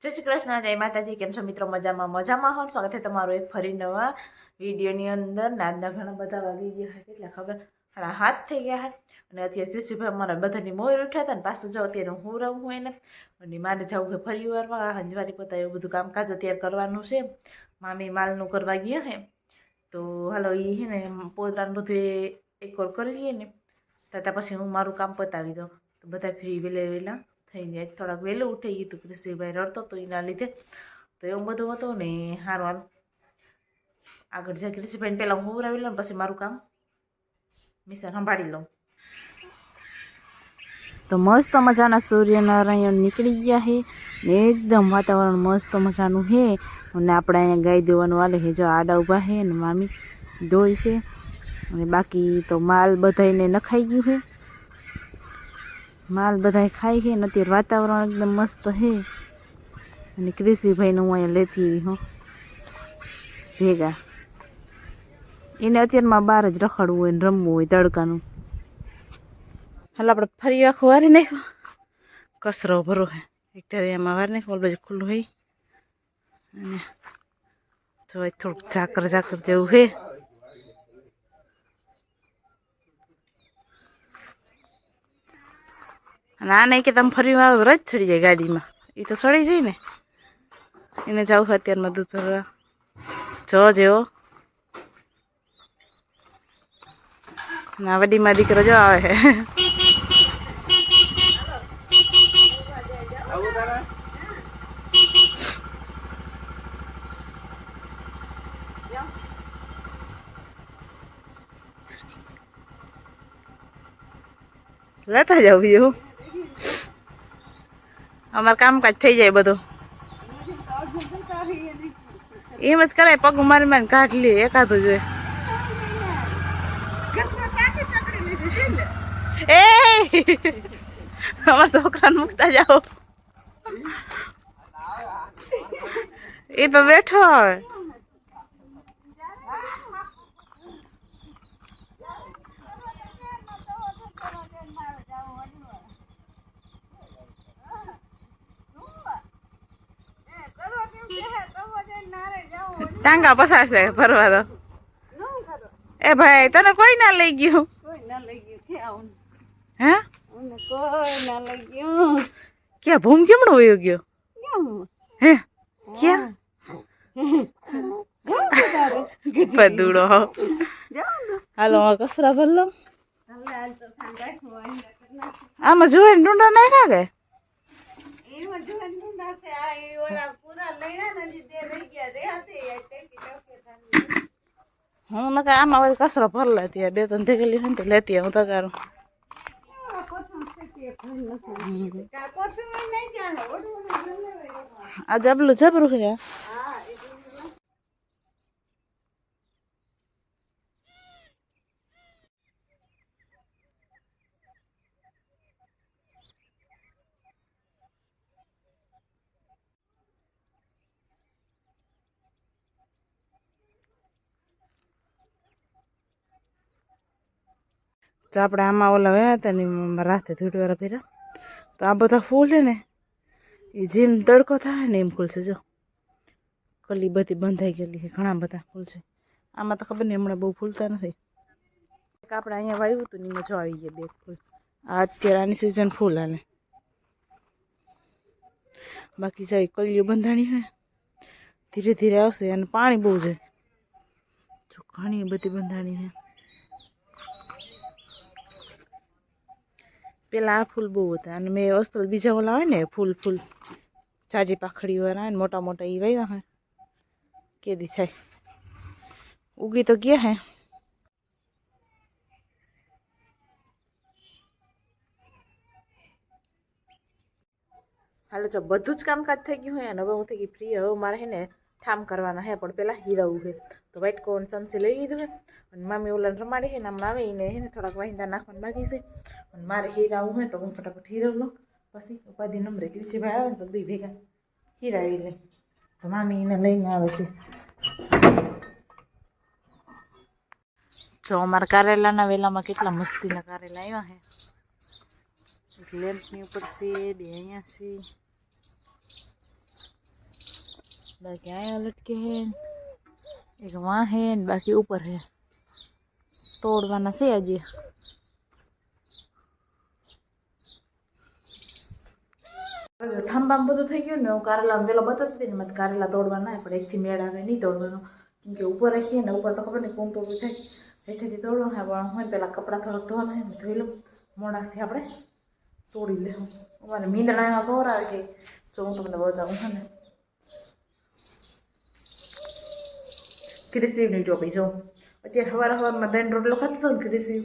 જય શ્રી કૃષ્ણ, જય માતાજી। કેમ છો મિત્રો? મજામાં મજામાં હો। સ્વાગત છે તમારું એક ફરી નવા વિડીયોની અંદર। આજના ઘણા બધા વાગી ગયા છે, કેટલા ખબર 7:30 થઈ ગયા છે। અને અત્યારે કૃષિભાઈ અમારા બધાની મોર ઉઠ્યા હતા ને પાછું જો અત્યારે હું રહું હોય ને અને મારે જવું છે ફરીવારમાં હંજવારી પોતા એવું બધું કામકાજ અત્યારે કરવાનું છે। મામી માલનું કરવા ગયા છે તો હાલો એ છે ને પોતાનું બધું એક કોલ કરી લઈએ ને ત્યાં પછી હું મારું કામ પતાવી દઉં તો બધા ફ્રી વેલા થઈ જાય। થોડાક વહેલું ઉઠી ગયું હતું, કૃષિભાઈ રડતો તો એના લીધે તો એવું બધું હતું ને હારું આગળ જાય કૃષિભાઈને પહેલાં હું ઉરાવી લઉં પછી મારું કામ મિશન સંભાળી લઉં। તો મસ્ત મજાના સૂર્યનારાયણ નીકળી ગયા છે ને એકદમ વાતાવરણ મસ્ત મજાનું છે। અને આપણે અહીંયા ગાય દેવાનું વાલે છે, જો આડા ઊભા છે ને મામી દોઈ છે અને બાકી તો માલ બધાને નખાઈ ગયું છે, માલ બધા ખાઈ છે ને અત્યારે વાતાવરણ એકદમ મસ્ત છે। અને કૃષિભાઈને હું અહીંયા લેતી આવી હું ભેગા, એને અત્યારમાં બહાર જ રખડવું હોય ને રમવું હોય તડકાનું। હાલ આપણે ફરી આખું વારી નાખ્યો, કચરો ભરો છે એક એમાં વારી નાખ્યો, ઓલ બાજુ ખુલ્લું હોય અને જો થોડુંક ઝાકર જેવું છે। ના નહીં કે તમે ફરી વાર રજ ચડી જાય ગાડીમાં, એ તો ચડી જાય ને એને જવું હોય અત્યારમાં દૂધ ભરવા જો જેવો ના વડીમાં દીકરો જો આવે છે। લેતા જાવ બીજું અમારે કામકાજ થઈ જાય બધું એમ જ કરાય, પગ મારી મારીને કાઢ લે એકાદું જોઈએ। એ અમારા છોકરાને મૂકતા જાઓ, એ તો બેઠો હોય। ટાંગા પસારશે ફરવા તો એ ભાઈ તને કોઈ ના લઈ ગયું હે? ક્યાં ભૂમ કેમણો વયો ગયો હે? ક્યાં પદુડો હાલો કસરા ભર લો। આમાં જોઈ ને ડુંડા નાખ્યા કે હું ન આમાં કચરો ભર લેતી બે ત્રણ થેલી હોય ને તો લેતી હું તગારું આ જબલું જબરું છે। તો આપણે આમાં ઓલા વ્યા હતા ને રાતે ધૂળવાળા ભેરા તો આ બધા ફૂલ છે ને એ જેમ તડકો થાય ને એમ ખુલશે। જો કલી બધી બંધાઈ ગયેલી છે, ઘણા બધા ફૂલ છે આમાં તો ખબર નહીં હમણાં બહુ ફૂલતા નથી। આપણે અહીંયા વાવ્યું હતું ને એમાં જો આવી ગયા બે ફૂલ, આ અત્યારે આની સિઝન ફૂલ આને બાકી જાય કલીઓ બંધાણી હોય ધીરે ધીરે આવશે અને પાણી બહુ છે, જો ઘણી બધી બંધાણી છે। પેલા આ ફૂલ બહુ હતા અને મેં અસ્તલ બીજા ઓલા હોય ને ફૂલ જાજી પાખડી વાળા ને મોટા મોટા એ વાવ્યા હે, કેદી થાય ઉગી તો ગયા હે। હાલો જો બધું જ કામકાજ થઈ ગયું હોય અને હવે હું થઈ ગઈ ફ્રી। હવે મારે હે ને ઠામ કરવાના હે પણ પેલા હીરાવું છે તો વ્હાઈટ કોર્ન સમસી લઈ લીધું છે અને મામી ઓલાને રમાડી છે ને હમણાં આવે એને હે ને થોડાક વાહિંદા નાખવાનું બાકી છે અને મારે હીરાવું હોય તો હું ફટાફટ હીરાવ લઉં પછી ઉપાધિ નંબરે કૃષિભાઈ આવે ને તો બે ભેગા હીરાવી લે તો મામી એને લઈને આવે છે। જો અમારા કારેલાના વેલામાં કેટલા મસ્તીના કારેલા આવ્યા છે, એક લેમ્પની ઉપર છે, બે અહીંયા છે बाकी आया लटके है एक वहाँ है बाकी ऊपर है तोड़वाना से हजी ઠંબામાં બધું થઈ ગયું ને હું કારેલા પેલો બતાવતી હતી ને મત કારેલા તોડવાના પણ એકથી મેળ આવે નહીં તોડવાનો કેમ કે ઉપર રાખીએ ને ઉપર તો ખબર નહીં કોણ તોડવું થાય હેઠેથી તોડવા હા પણ હું પેલા કપડાં થોડાક ધોવાના હોય ને ધોઈ લઉં મોડાથી આપણે તોડી લેવું અમારે મીંદડામાં ગોર આવે કે જો હું તમને બતાવું છે ને ક્રિસીવની ટોપી જો અત્યારે સવારમાં બેન રોટલો ખાતો હતો ને ક્રિસીવ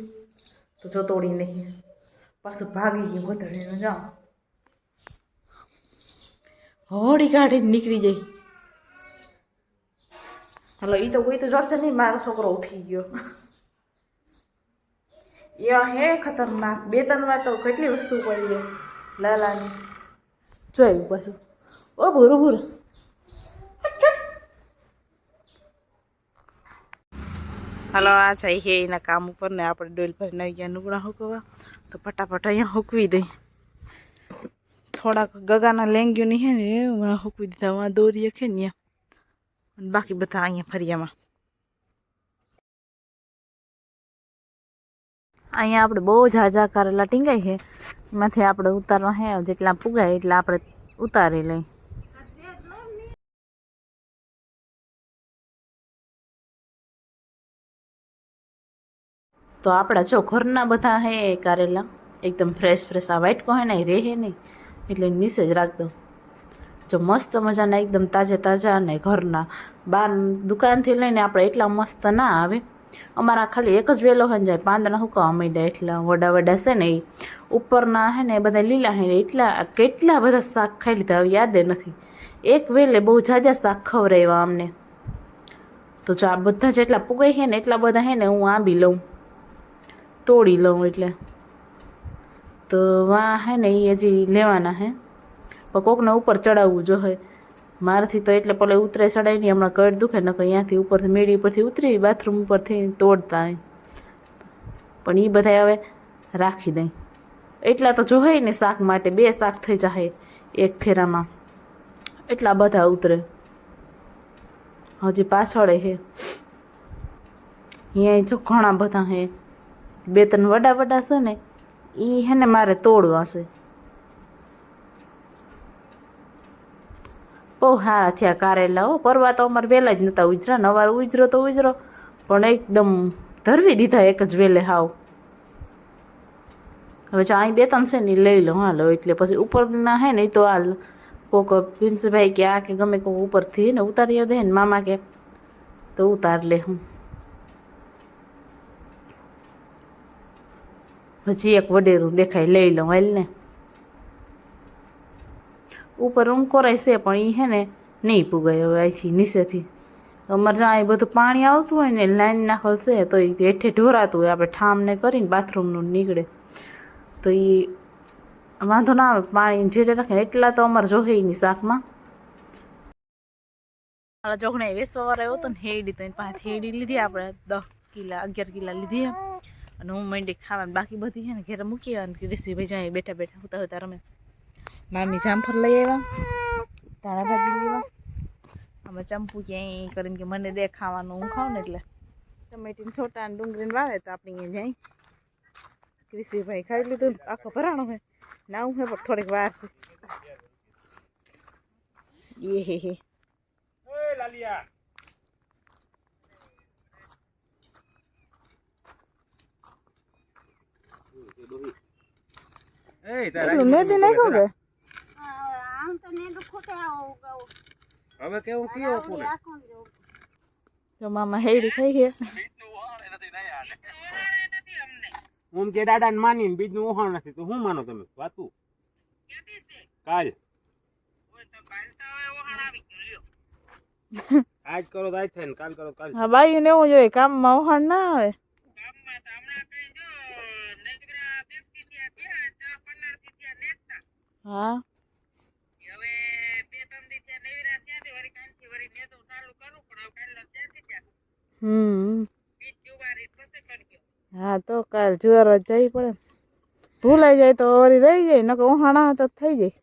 તો જો તોડી નહીં પાછું ભાગી ગયું ગોતડીને જાઓ હોડી કાઢીને નીકળી જાય હલો એ તો કોઈ તો જોશે નહીં મારો છોકરો ઉઠી ગયો એ હે ખતરનાક 2-3 વાર તો કેટલી વસ્તુ પડી જાય લાલાની જોયું પાછું ઓ ભૂરું ભૂરું હલો આ જાય છે એના કામ ઉપર ને આપણે ડોલ ભરીને આવી ગયા નુગડા હુકવા તો ફટાફટ અહીંયા હુકવી દઈ થોડાક ગગાના લેંગ્યું નહીં હે ને એમાં હુકવી દીધા વાં દોરી છે ને અને બાકી બધા અહીંયા ફરિયામાં અહીંયા આપણે બહુ ઝાઝા કારેલા ટીંગાય છે એમાંથી આપણે ઉતારવા હે જેટલા પુગાય એટલા આપણે ઉતારી લઈ તો આપણા જો ઘરના બધા હે કારેલા એકદમ ફ્રેશ ફ્રેશ આ વાઇટ કહે ને રહે નહીં એટલે નીચે જ રાખ દો જો મસ્ત મજાના એકદમ તાજા અને ઘરના બહાર દુકાનથી લઈને આપણે એટલા મસ્ત ના આવે અમારા ખાલી એક જ વેલો હોય જાય પાંદડા હુકાવા માંડ્યા એટલા વડા છે ને એ ઉપરના હે ને એ બધા લીલા હે ને એટલા કેટલા બધા શાક ખાઈ લીધા હવે યાદ નથી એક વેલે બહુ ઝાઝા શાક ખવડાવ્યા અમને તો જો આ બધા જેટલા પુગાઈ છે ને એટલા બધા હે ને હું આંબી લઉં તોડી લઉં એટલે તો વાં હે ને એ હજી લેવાના હે પણ કોકને ઉપર ચડાવવું જો હે મારાથી તો એટલે પેલા ઉતરે ચડાય નહીં હમણાં કડ દુખે ને અહીંયાથી ઉપરથી મેળી ઉપરથી ઉતરી બાથરૂમ ઉપરથી તોડતા હોય પણ એ બધા હવે રાખી દઈ એટલા તો જોહે ને શાક માટે 2 શાક થઈ જાય એક ફેરામાં એટલા બધા ઉતરે હજી પાછળ હે અહીંયા જો ઘણા બધા હે 2-3 વડા છે ને એ હે ને મારે તોડવા છે બહુ સારા થયા કારેલા હો પરવા તો અમારે વહેલા જ નહોતા ઉજરા નવાર ઉજરો તો ઉજરો પણ એકદમ ધરવી દીધા એક જ વેલે હાવ હવે જો અહીં 2-3 છે ને લઈ લો હાલો એટલે પછી ઉપરના હે ને એ તો હાલ કોક ભીમસભાઈ કે આ કે ગમે કોક ઉપરથી ને ઉતારી દે ને મામા કે તો ઉતાર લે હું હજી એક વડેરું દેખાય લઈ લઉં હાલ ને ઉપર ઊંકોરાય છે પણ એ હે ને નહીં પુગાય હવે અહીંથી નીચેથી અમારે જ્યાં અહીં બધું પાણી આવતું હોય ને લાઈન નાખેલ છે તો એ હેઠે ઢોરાતું હોય આપણે ઠામને કરીને બાથરૂમનું નીકળે તો એ વાંધો ના આવે પાણી જેડે રાખે એટલા તો અમારે જોહે નહીં શાકમાં મારા જોગણે વેસવાવાળો આવ્યો હતો ને હેડી તો એની પાસે હેડી લીધી આપણે 10 કિલા 11 કિલા લીધી અને હું મંડી ખાવાનું બાકી બધી છે ને ઘરે મૂકી અને ઋષિભાઈ જાય બેઠા હોતા રમે મામી જામફળ લઈ આવ્યા ધાણા ભાજી લેવા અમે ચંપુ ક્યાંય કરીને કે મને દે ખાવાનું હું ખાઉં ને એટલે ટમેટીને છોટા અને ડુંગળીને વાવે તો આપણે અહીંયા જાય ઋષિભાઈ ખાઈ લીધું આખો ભરાણો હોય ના હું હે પણ થોડીક વાર છે એ હે લાલિયા મેદી નાખ્યો કે હવે કેવું કયો કોને તો મામા હેડી થઈ ગયા હું કે દાદા ને માની બીજ નું ઓહાણ નથી તો હું માનો તમે વાતું કાલ આજ કરો તો આજ થાય ને કાલ કરો કાલ હા બાયું ને એવું જોઈએ કામમાં ઓહાણ ના આવે હા હા તો કાલ જુવાર જઈ પડે ભૂલાઈ જાય તો વળી રહી જાય નકર ઉહાણા તો થઈ જાય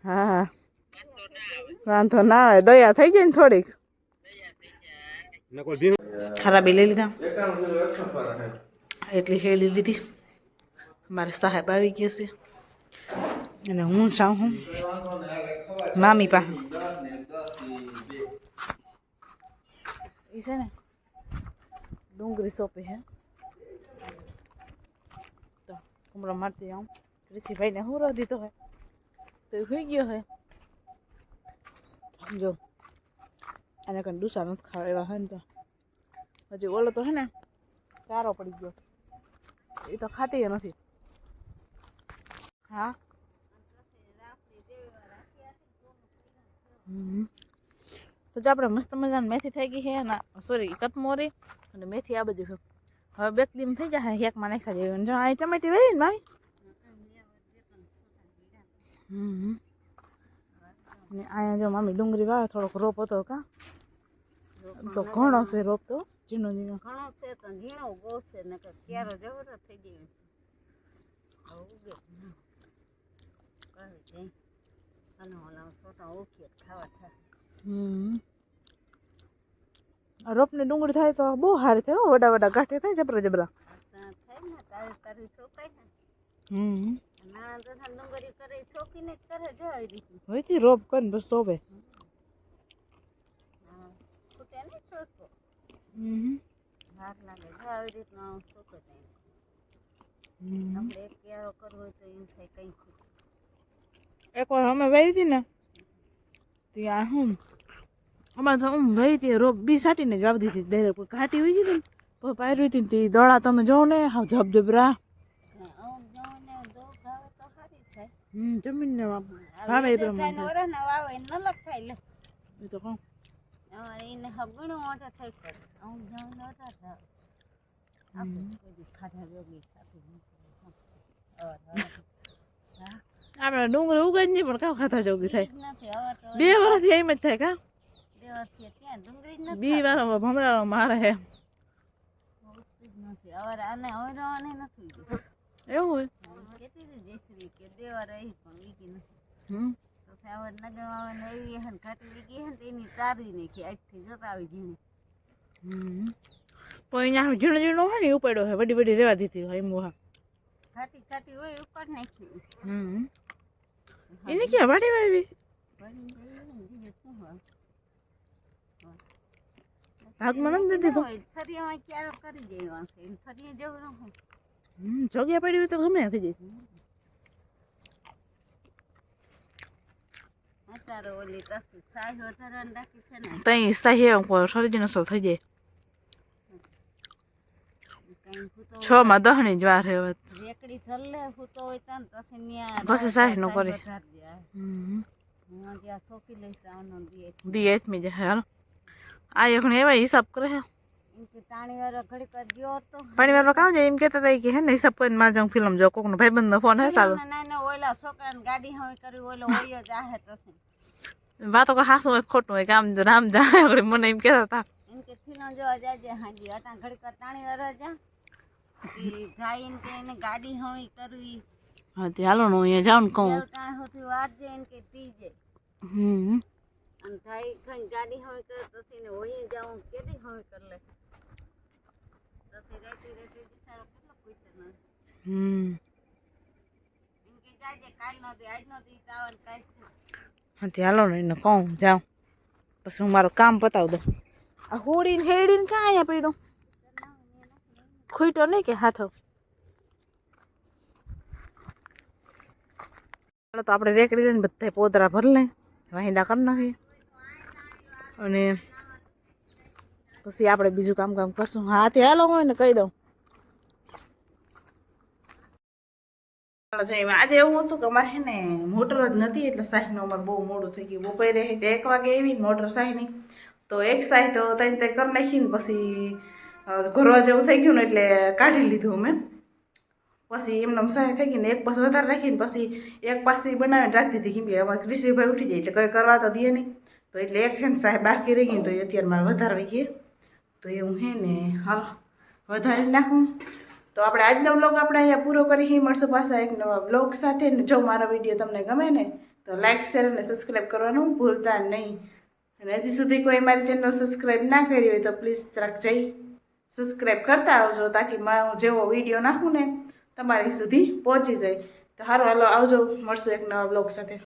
હા વાંધો ના આવે દયા થઈ જાય ને થોડીક નકર ભીનું ખરાબી લઈ લીધા એટલી હેલી લીધી મારે સાહેબ આવી ગયા છે અને હું જાઉં હું મામી પાસે એ છે ને ડુંગળી સોંપી હે તો કમળો મારતી આવું ઋષિભાઈને હું રહી દીધો હે તો એ હોઈ ગયો હે જો આને કંઈ ડૂસા નથી ખાવા એવા હે ને તો હજી ઓલો તો હે ને ચારો પડી ગયો એ તો ખાતી નથી હા તો જો આપણે મસ્ત મજાની મેથી થઈ ગઈ છે ના સોરી કતમોરી અને મેથી આ બધું છે હવે બે ક્લીમ થઈ જાય હેકમાં નાખી દેવી જો આ ટમેટી રહી ને મારી ને અહીંયા જો મામી ડુંગળી વાવે થોડોક રોપ હતો કા તો ઘણો છે રોપ તો ઝીણો ઝીણો ઘણો છે તો ઝીણો બહુ છે ને ક્યારો જવરો થઈ ગયો ઉગે કહે છે અને ઓલા છોટા ઓખી ખાવા થાય રોપની ડુંગળી થાય તો બહુ સારી થાય હો વડા વડા ગાંઠે થાય જબરા જબરા થાય ને તારે તારી છોકાય ને નાના તો ડુંગળી કરે છોકીને જ કરે જો આવી રીતે હોય તી રોપ કરીને બસ સોવે છૂટે નહીં છોકો હાથ લાગે જો આવી રીતના છોકે થાય આપણે એક ક્યારો કરવો હોય તો એમ થાય કંઈ ખૂટ એકવાર અમે વહી હતી ને ત્યાં હું અમારે તો હું વહી હતી રોપ બી સાટીને જ વાવી દીધી ડાયરેક્ટ ઘાટી હોય ગઈ હતી ને પાયરી હતી ને તે દડા તમે જોવો ને હાવ જબજબરા જમીન ને ભાવે એ પ્રમાણે ઓરાના વાવે નલક થાય લે એ તો કહું એને હગણો મોટા થાય કરે અમુક જણ નતા થાય આપણે ખાધા જોગી આપણે ડુંગળી ઉગે જ નહીં પણ કાં ખાતા જોગી થાય નથી હવે તો 2 વર્ષથી એમ જ થાય કા દેવરથી ત્યાં ડુંગળી જ નથી બી વાર ભમરાળો મારે હે નથી હવે આને ઓરવાને નથી એવું હોય કેતી હતી જયશ્રી કે દેવા રહી પણ વીકી નથી હમ તો સાવર નગમ આવે ને એવી હન ખાટી વીકી હન તેની તારી નાખી આજથી જતા આવી જીણી પણ અહીંયા ઝીણો ઝીણો હોય ને ઉપાડ્યો હોય વડી વડી રહેવા દીધી હોય એમ હા ખાટી ખાટી હોય ઉપર નાખ્યું એને ક્યાં વાડી વાવી ભાગમાં નથી દીધું થરિયામાં ક્યારો કરી જાય થરિયા જેવું ન હોય જગ્યા પડી હોય તો ગમે થઈ જાય અત્યારે ઓલી કશું સાહી વધારવાની રાખી છે ને તઈ સાહી શરીર નસલ થઈ જાય કઈ ફૂતો 6 માં 10 ની જ વાર હે હવે રેકડી ઠલ્લે ફૂતો હોય ત્યાં પછી ન્યા પછી સાહી નો કરે હું ત્યાં ચોકી લઈશ આવનો દીએ દી એથમી જાય હાલો આ એકને એવા હિસાબ કરે હે એમ કે તાણી વાળો ઘડી કર ગયો તો પાણી વાળો કામ જાય એમ કહેતા હતા કે હે ને હિસાબ કરીને માં જાઉં ફિલ્મ જો કોકનો ભાઈબંધનો ફોન હે ચાલો ના ઓલા છોકરાને ગાડી હવે કરી ઓલો ઓયો જાહે તો વાતો કો હાસું હોય ખોટું હોય કામ રામ જાણે આગળ મને એમ કહેતા હતા એમ કે થીનો જો જાજે હાજી અટા ઘડી કર તાણી વાળો જા જાય એમ કે એને ગાડી હવે કરવી હા તે હાલો હું અહીંયા જાઉં ને કહું ટાણ હોતી વાત જાય એમ કે તી જાય અને થાય કઈ ગાડી હવે કર તો ને હોય જાઉં કેદી હવે કર લે તો રેતી રેતી સારો કેટલો પૂછે ન એમ કે જાજે કાલ નો દી આજ નો દી તાવન કાઈ હા તે હાલો ને એને કહું જાઉં પછી હું મારું કામ પતાવી દઉં આ હોડીને હેડીને કાં અહીંયા પડ્યો ખૂટ્યો નહીં કે હાથો ચાલો તો આપણે રેકડી લઈને બધા પોદરા ભરી લઈ વાહિંદા કરી નાખીએ અને પછી આપણે બીજું કામ કરશું હા તે હાલો હોય ને કહી દઉં આજે એવું હતું કે અમારે હે ને મોટર જ નથી એટલે સાહીનું અમારે બહુ મોડું થઈ ગયું બપોરે 1 વાગે આવી મોટર સાહીની તો એક સાહી તો તઈ તે કરી નાખીને પછી ઘરવા જેવું થઈ ગયું ને એટલે કાઢી લીધું અમે પછી એમને સાહી થઈ ગઈ ને એક પાસ વધારે રાખીને પછી એક પાસી બનાવીને રાખી દીધી કેમ કે અમારે કૃષિભાઈ ઉઠી જાય એટલે કંઈ કરવા તો દે નહીં તો એટલે એક હેન સાહી બાકી રહી ગઈ તો એ અત્યારે મારે વધારવી છે તો એવું હે ને હાલ વધારી નાખું તો આપણે આજનો વ્લોગ આપણે અહીંયા પૂરો કરી મળશું પાછા એક નવા વ્લોગ સાથે ને જો મારો વિડીયો તમને ગમે ને તો તો લાઇક શેર અને સબસ્ક્રાઈબ કરવાનું ભૂલતા નહીં. અને હજી સુધી કોઈ મારી ચેનલ સબસ્ક્રાઈબ ના કરી હોય તો પ્લીઝ જરાક જઈ સબસ્ક્રાઈબ કરતા આવજો, તાકી હું જેવો વિડીયો નાખું ને તમારી સુધી પહોંચી જાય. તો સારું, હાલો આવજો, મળશું એક નવા બ્લોગ સાથે.